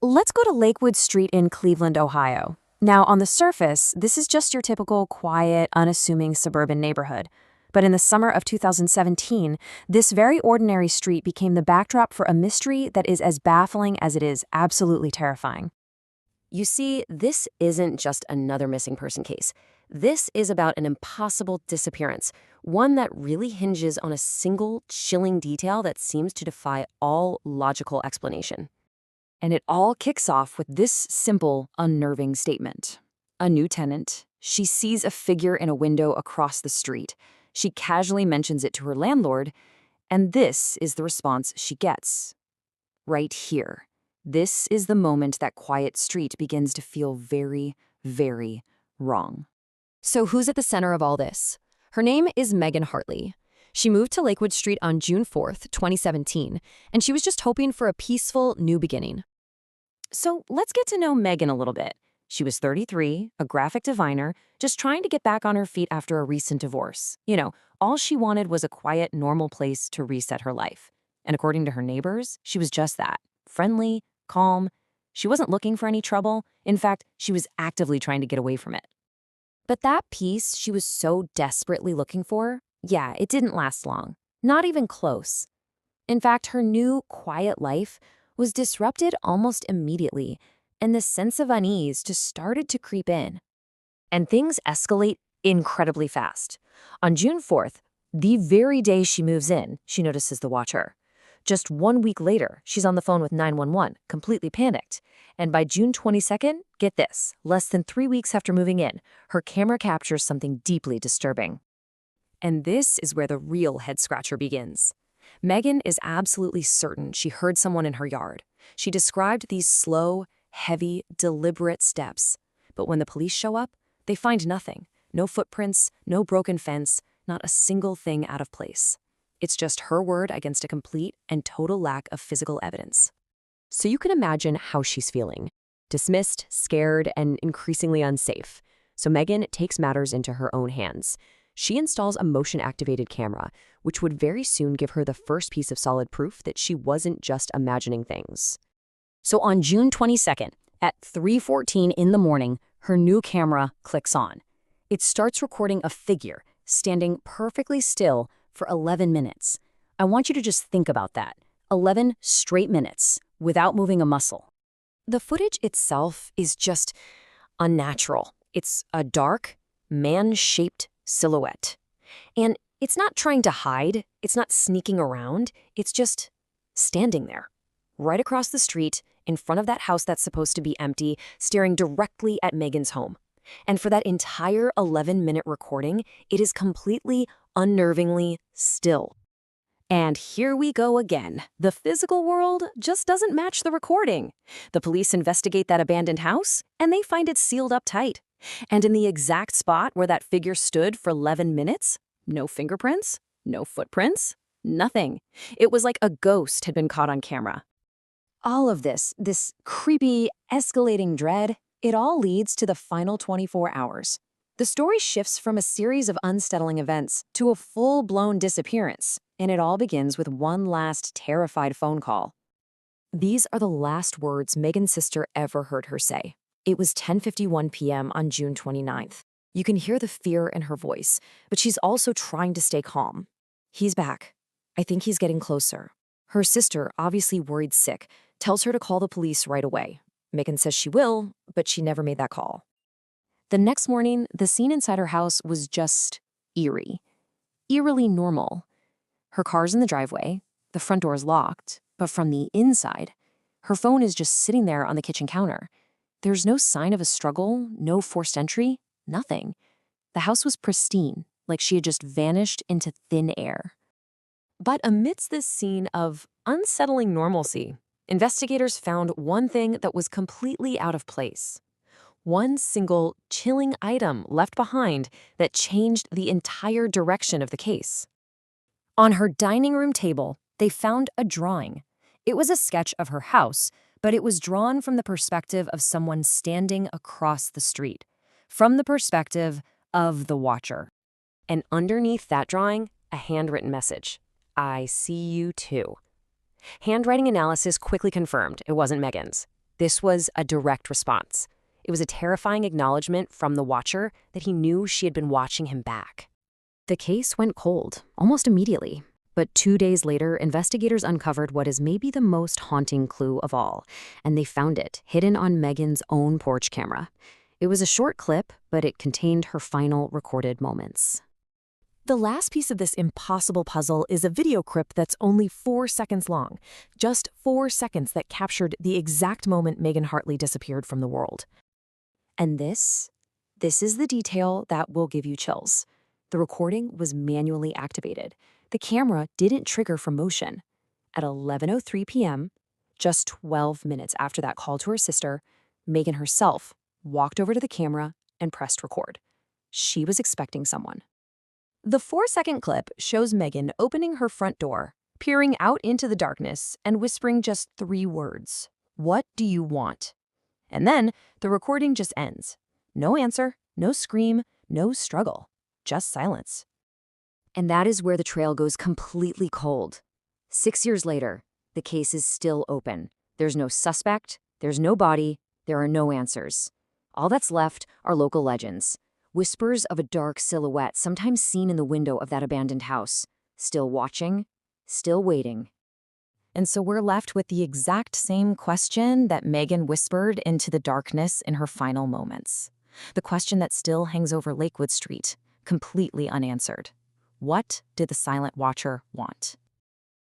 Let's go to Lakewood Street in Cleveland, Ohio. Now, on the surface, this is just your typical quiet, unassuming suburban neighborhood. But in the summer of 2017, this very ordinary street became the backdrop for a mystery that is as baffling as it is absolutely terrifying. You see, this isn't just another missing person case. This is about an impossible disappearance, one that really hinges on a single, chilling detail that seems to defy all logical explanation. And it all kicks off with this simple, unnerving statement. A new tenant. She sees a figure in a window across the street. She casually mentions it to her landlord, and this is the response she gets. Right here. This is the moment that quiet street begins to feel very, very wrong. So who's at the center of all this? Her name is Megan Hartley. She moved to Lakewood Street on June 4th, 2017, and she was just hoping for a peaceful new beginning. So let's get to know Megan a little bit. She was 33, a graphic designer, just trying to get back on her feet after a recent divorce. All she wanted was a quiet, normal place to reset her life. And according to her neighbors, she was just that. Friendly, calm. She wasn't looking for any trouble. In fact, she was actively trying to get away from it. But that peace she was so desperately looking for, yeah, it didn't last long. Not even close. In fact, her new, quiet life was disrupted almost immediately, and the sense of unease just started to creep in. And things escalate incredibly fast. On June 4th, the very day she moves in, she notices the watcher. Just 1 week later, she's on the phone with 911, completely panicked. And by June 22nd, get this, less than 3 weeks after moving in, her camera captures something deeply disturbing. And this is where the real head-scratcher begins. Megan is absolutely certain she heard someone in her yard. She described these slow, heavy, deliberate steps. But when the police show up, they find nothing. No footprints, no broken fence, not a single thing out of place. It's just her word against a complete and total lack of physical evidence. So you can imagine how she's feeling. Dismissed, scared, and increasingly unsafe. So Megan takes matters into her own hands. She installs a motion-activated camera, which would very soon give her the first piece of solid proof that she wasn't just imagining things. So on June 22nd, at 3:14 in the morning, her new camera clicks on. It starts recording a figure standing perfectly still for 11 minutes. I want you to just think about that. 11 straight minutes without moving a muscle. The footage itself is just unnatural. It's a dark, man-shaped silhouette. And it's not trying to hide, it's not sneaking around, it's just standing there, right across the street, in front of that house that's supposed to be empty, staring directly at Megan's home. And for that entire 11-minute recording, it is completely, unnervingly still. And here we go again. The physical world just doesn't match the recording. The police investigate that abandoned house, and they find it sealed up tight. And in the exact spot where that figure stood for 11 minutes, no fingerprints, no footprints, nothing. It was like a ghost had been caught on camera. All of this creepy, escalating dread, it all leads to the final 24 hours. The story shifts from a series of unsettling events to a full-blown disappearance, and it all begins with one last terrified phone call. These are the last words Megan's sister ever heard her say. It was 10:51 p.m. on June 29th. You can hear the fear in her voice, but she's also trying to stay calm. He's back. I think he's getting closer. Her sister, obviously worried sick, tells her to call the police right away. Megan says she will, but she never made that call. The next morning, the scene inside her house was just eerie. Eerily normal. Her car's in the driveway, the front door is locked, but from the inside, her phone is just sitting there on the kitchen counter. There's no sign of a struggle, no forced entry, nothing. The house was pristine, like she had just vanished into thin air. But amidst this scene of unsettling normalcy, investigators found one thing that was completely out of place. One single, chilling item left behind that changed the entire direction of the case. On her dining room table, they found a drawing. It was a sketch of her house, but it was drawn from the perspective of someone standing across the street, from the perspective of the watcher. And underneath that drawing, a handwritten message. I see you too. Handwriting analysis quickly confirmed it wasn't Megan's. This was a direct response. It was a terrifying acknowledgement from the watcher that he knew she had been watching him back. The case went cold, almost immediately. But 2 days later, investigators uncovered what is maybe the most haunting clue of all, and they found it hidden on Megan's own porch camera. It was a short clip, but it contained her final recorded moments. The last piece of this impossible puzzle is a video clip that's only 4 seconds long. Just 4 seconds that captured the exact moment Megan Hartley disappeared from the world. And this is the detail that will give you chills. The recording was manually activated. The camera didn't trigger from motion. At 11:03 p.m., just 12 minutes after that call to her sister, Megan herself walked over to the camera and pressed record. She was expecting someone. The 4-second clip shows Megan opening her front door, peering out into the darkness and whispering just 3 words. "What do you want?" And then the recording just ends. No answer, no scream, no struggle, just silence. And that is where the trail goes completely cold. 6 years later, the case is still open. There's no suspect, there's no body, there are no answers. All that's left are local legends. Whispers of a dark silhouette sometimes seen in the window of that abandoned house. Still watching, still waiting. And so we're left with the exact same question that Megan whispered into the darkness in her final moments. The question that still hangs over Lakewood Street, completely unanswered. What did the silent watcher want?